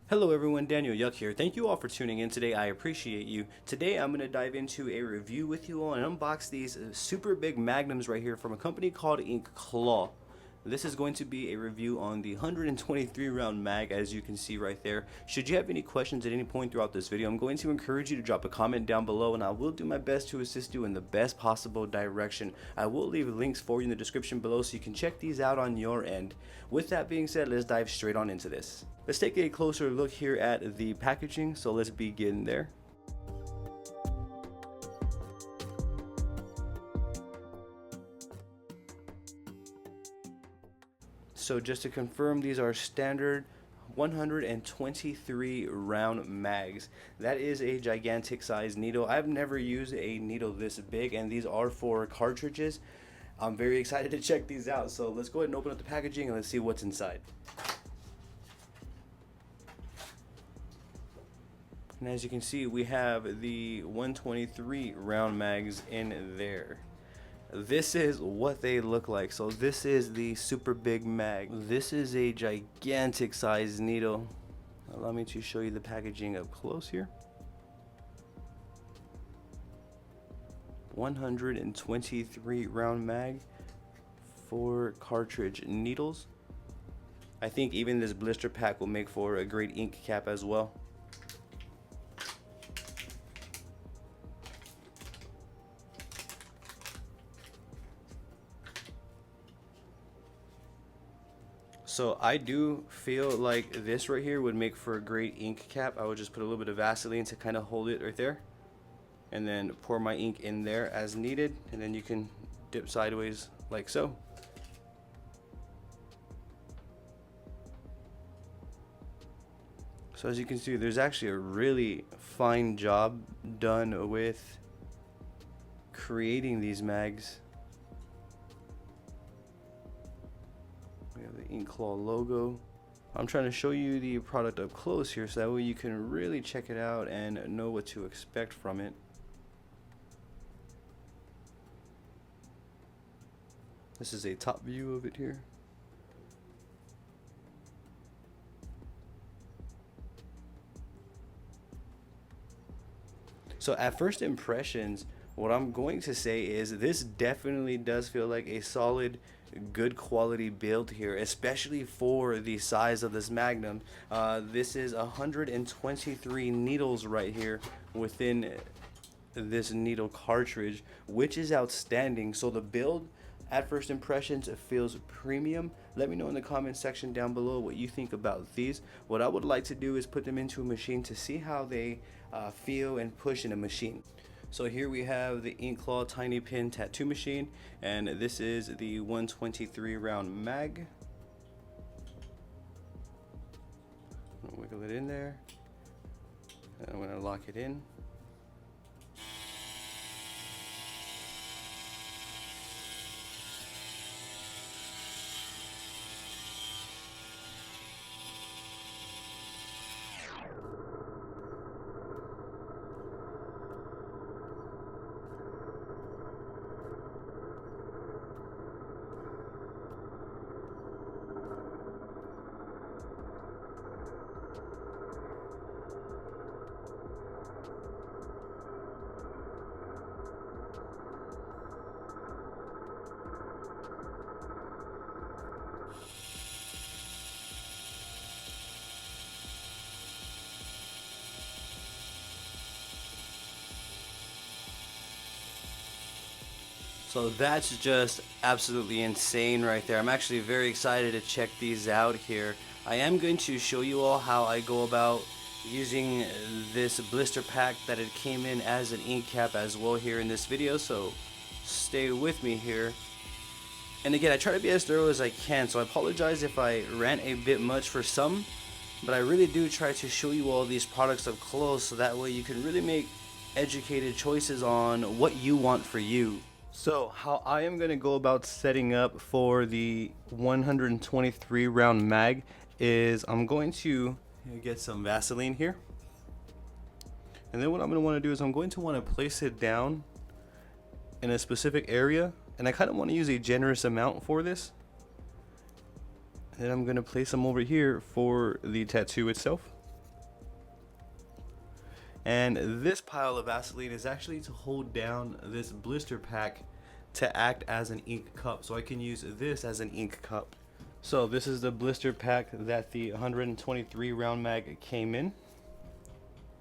Hello everyone, Daniel Yuck here. Thank you all for tuning in today. I appreciate you. Today I'm going to dive into a review with you all and unbox these super big magnums right here from a company called InkClaw. This is going to be a review on the 123 round mag, as you can see right there. Should you have any questions at any point throughout this video, I'm going to encourage you to drop a comment down below and I will do my best to assist you in the best possible direction. I will leave links for you in the description below so you can check these out on your end. With that being said, let's dive straight on into this. Let's take a closer look here at the packaging, so let's begin there. So just to confirm, these are standard 123 round mags. That is a gigantic size needle. I've never used a needle this big, and these are for cartridges. I'm very excited to check these out. So let's go ahead and open up the packaging and let's see what's inside. And as you can see, we have the 123 round mags in there. This is what they look like. So this is the super big mag. This is a gigantic size needle. Allow me to show you the packaging up close here. 123 round mag for cartridge needles. I think even this blister pack will make for a great ink cap as well. So I do feel like this right here would make for a great ink cap. I would just put a little bit of Vaseline to kind of hold it right there, and then pour my ink in there as needed, and then you can dip sideways like so. So as you can see, there's actually a really fine job done with creating these mags. We have the InkClaw logo. I'm trying to show you the product up close here so that way you can really check it out and know what to expect from it. This is a top view of it here. So at first impressions, what I'm going to say is this definitely does feel like a solid, good quality build here, especially for the size of this magnum. This is 123 needles right here within this needle cartridge, which is outstanding. So the build at first impressions, it feels premium. Let me know in the comment section down below what you think about these. What I would like to do is put them into a machine to see how they feel and push in a machine. So here we have the InkClaw tiny pin tattoo machine, and this is the 123 round mag. I'm gonna wiggle it in there, and I'm gonna lock it in. So that's just absolutely insane right there. I'm actually very excited to check these out here. I am going to show you all how I go about using this blister pack that it came in as an ink cap as well here in this video, so stay with me here. And again, I try to be as thorough as I can, so I apologize if I rant a bit much for some, but I really do try to show you all these products up close so that way you can really make educated choices on what you want for you. So how I am going to go about setting up for the 123 round mag is I'm going to get some Vaseline here, and then what I'm going to want to do is I'm going to want to place it down in a specific area, and I kind of want to use a generous amount for this. And then I'm going to place them over here for the tattoo itself. And this pile of Vaseline is actually to hold down this blister pack to act as an ink cup. So I can use this as an ink cup. So this is the blister pack that the 123 round mag came in.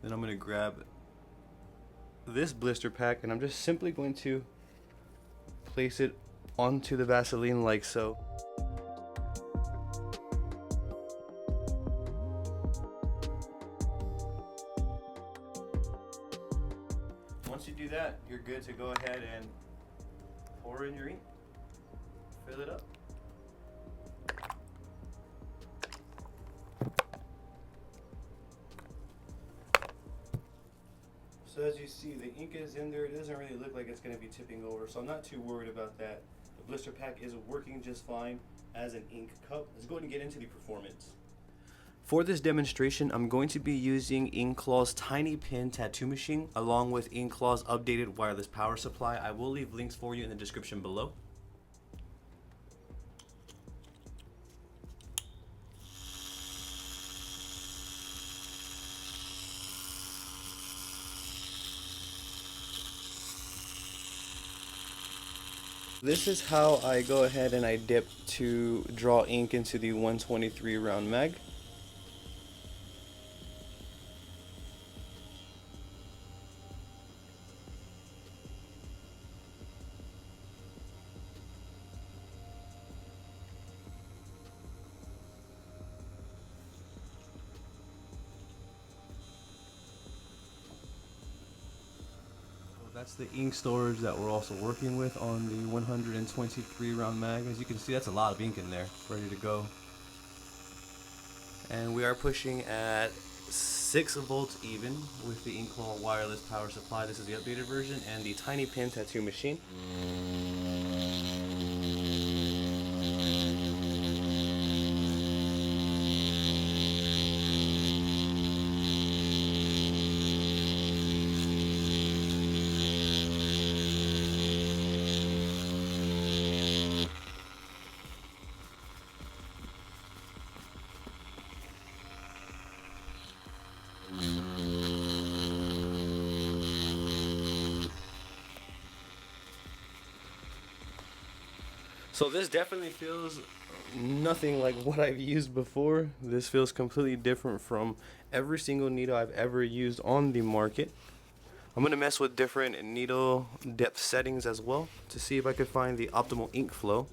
Then I'm going to grab this blister pack and I'm just simply going to place it onto the Vaseline like so. Once you do that, you're good to go ahead and pour in your ink, fill it up. So as you see, the ink is in there. It doesn't really look like it's going to be tipping over, so I'm not too worried about that. The blister pack is working just fine as an ink cup. Let's go ahead and get into the performance. For this demonstration, I'm going to be using InkClaw's tiny pin tattoo machine along with InkClaw's updated wireless power supply. I will leave links for you in the description below. This is how I go ahead and I dip to draw ink into the 123 round mag. That's the ink storage that we're also working with on the 123 round mag. As you can see, that's a lot of ink in there, ready to go. And we are pushing at 6 volts even with the InkClaw wireless power supply. This is the updated version, and the tiny pin tattoo machine. So this definitely feels nothing like what I've used before. This feels completely different from every single needle I've ever used on the market. I'm going to mess with different needle depth settings as well to see if I could find the optimal ink flow.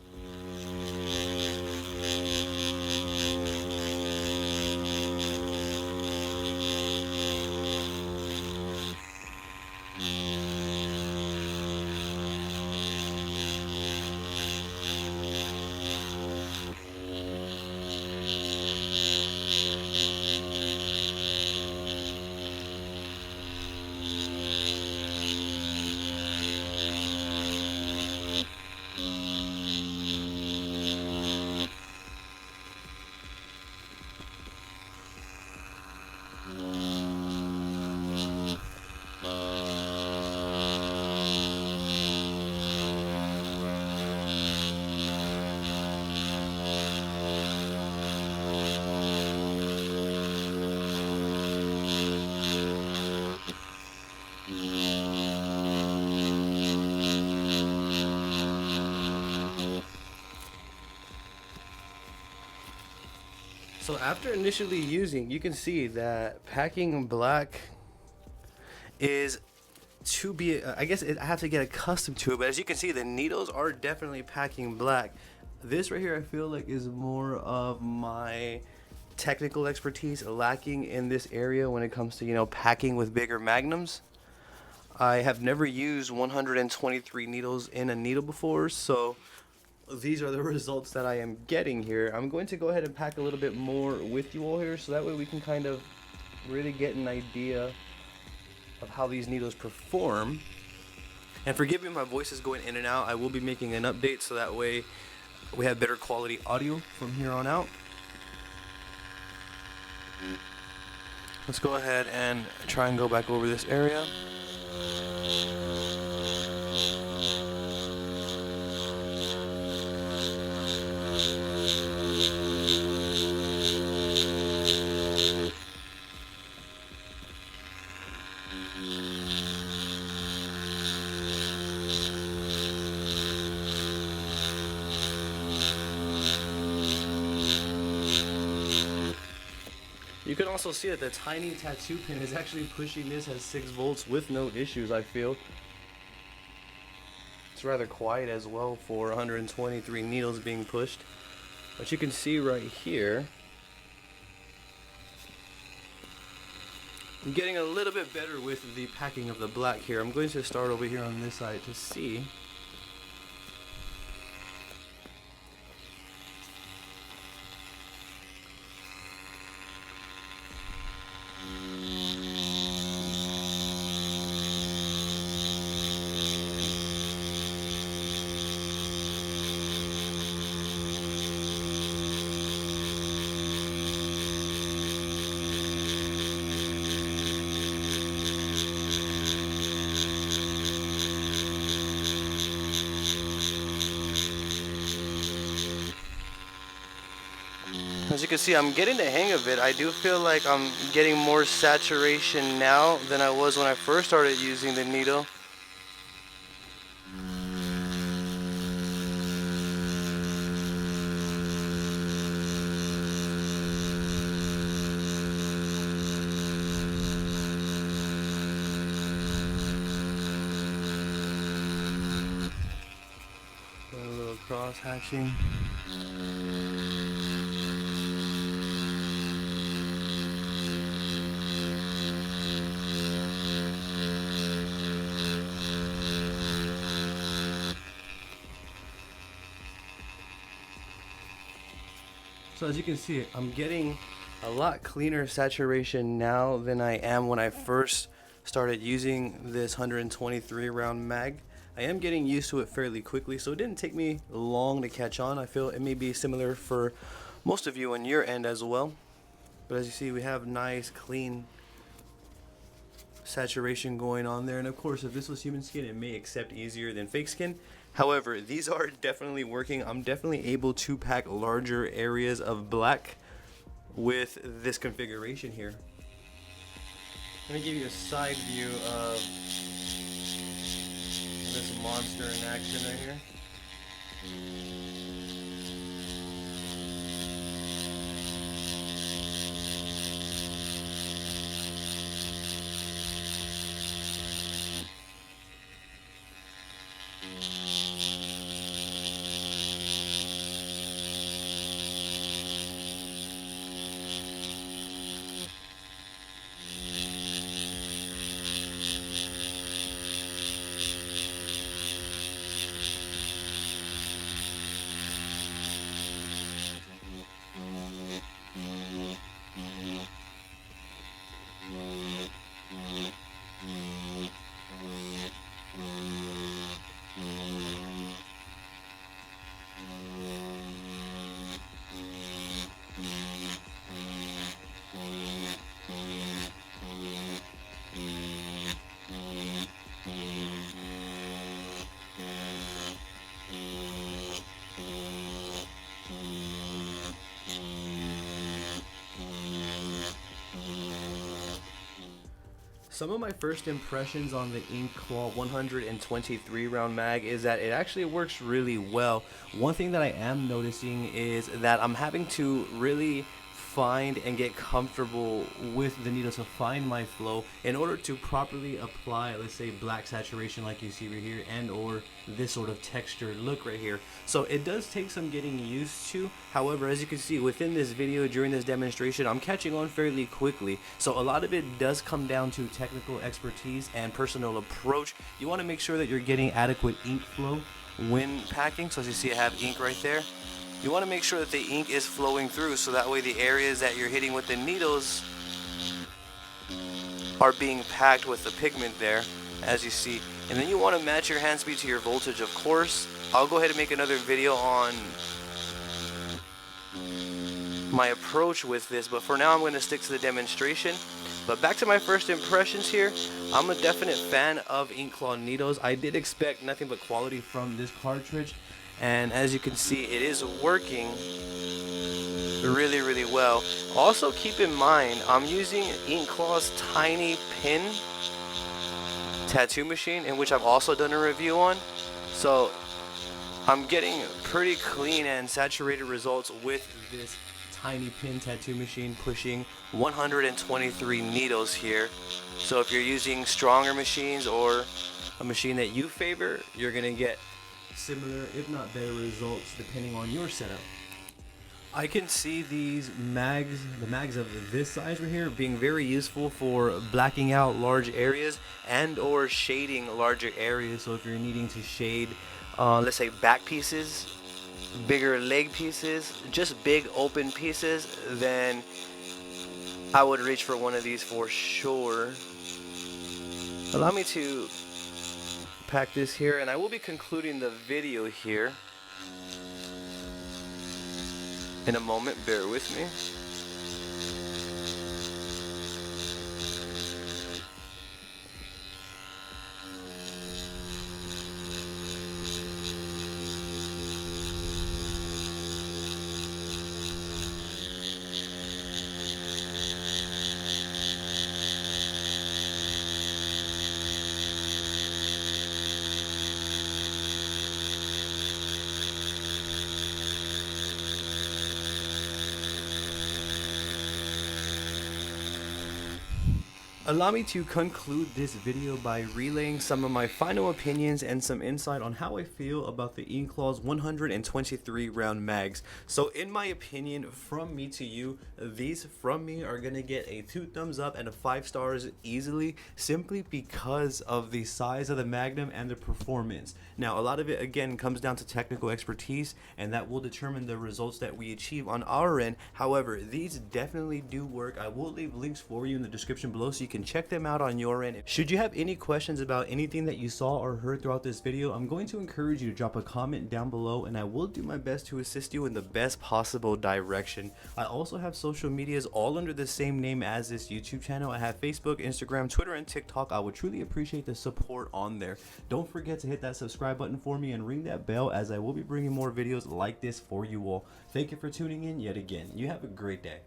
So after initially using, you can see that packing black is to be, I guess I have to get accustomed to it, but as you can see, the needles are definitely packing black. This right here I feel like is more of my technical expertise lacking in this area when it comes to, you know, packing with bigger magnums. I have never used 123 needles in a needle before, so these are the results that I am getting here. I'm going to go ahead and pack a little bit more with you all here, so that way we can kind of really get an idea of how these needles perform. And forgive me, my voice is going in and out. I will be making an update so that way we have better quality audio from here on out. Let's go ahead and try and go back over this area. can also see that the tiny tattoo pen is actually pushing this at 6 volts with no issues, I feel. It's rather quiet as well for 123 needles being pushed. But you can see right here, I'm getting a little bit better with the packing of the black here. I'm going to start over here on this side to see. As you can see, I'm getting the hang of it. I do feel like I'm getting more saturation now than I was when I first started using the needle. A little cross hatching. So as you can see, I'm getting a lot cleaner saturation now than I am when I first started using this 123 round mag. I am getting used to it fairly quickly, so it didn't take me long to catch on. I feel it may be similar for most of you on your end as well. But as you see, we have nice clean saturation going on there, and of course if this was human skin it may accept easier than fake skin. However, these are definitely working. I'm definitely able to pack larger areas of black with this configuration here. Let me give you a side view of this monster in action right here. Some of my first impressions on the InkClaw 123 round mag is that it actually works really well. One thing that I am noticing is that I'm having to really find and get comfortable with the needle to find my flow in order to properly apply, let's say, black saturation like you see right here, and or this sort of textured look right here. So it does take some getting used to. However, as you can see within this video, during this demonstration, I'm catching on fairly quickly. So a lot of it does come down to technical expertise and personal approach. You want to make sure that you're getting adequate ink flow when packing. So as you see, I have ink right there. You want to make sure that the ink is flowing through, so that way the areas that you're hitting with the needles are being packed with the pigment there, as you see. And then you want to match your hand speed to your voltage, of course. I'll go ahead and make another video on my approach with this, but for now I'm going to stick to the demonstration. But back to my first impressions here, I'm a definite fan of InkClaw needles. I did expect nothing but quality from this cartridge, and as you can see, it is working really well. Also keep in mind, I'm using InkClaw's tiny pin tattoo machine, in which I've also done a review on. So I'm getting pretty clean and saturated results with this tiny pin tattoo machine pushing 123 needles here. So if you're using stronger machines or a machine that you favor, you're gonna get similar, if not better results depending on your setup. I can see these mags, the mags of this size right here, being very useful for blacking out large areas and or shading larger areas. So if you're needing to shade, let's say back pieces, bigger leg pieces, just big open pieces, then I would reach for one of these for sure. Allow me to pack this here, and I will be concluding the video here in a moment. Bear with me. Allow me to conclude this video by relaying some of my final opinions and some insight on how I feel about the InkClaw's 123 round mags. So in my opinion, from me to you, these from me are gonna get a 2 thumbs up and a 5 stars easily, simply because of the size of the magnum and the performance. Now a lot of it again comes down to technical expertise, and that will determine the results that we achieve on our end. However, these definitely do work. I will leave links for you in the description below so you can check them out on your end. Should you have any questions about anything that you saw or heard throughout this video, I'm going to encourage you to drop a comment down below, and I will do my best to assist you in the best possible direction. I also have social medias all under the same name as this YouTube channel. I have Facebook, Instagram, Twitter, and TikTok. I would truly appreciate the support on there. Don't forget to hit that subscribe button for me and ring that bell, as I will be bringing more videos like this for you all. Thank you for tuning in yet again. You have a great day.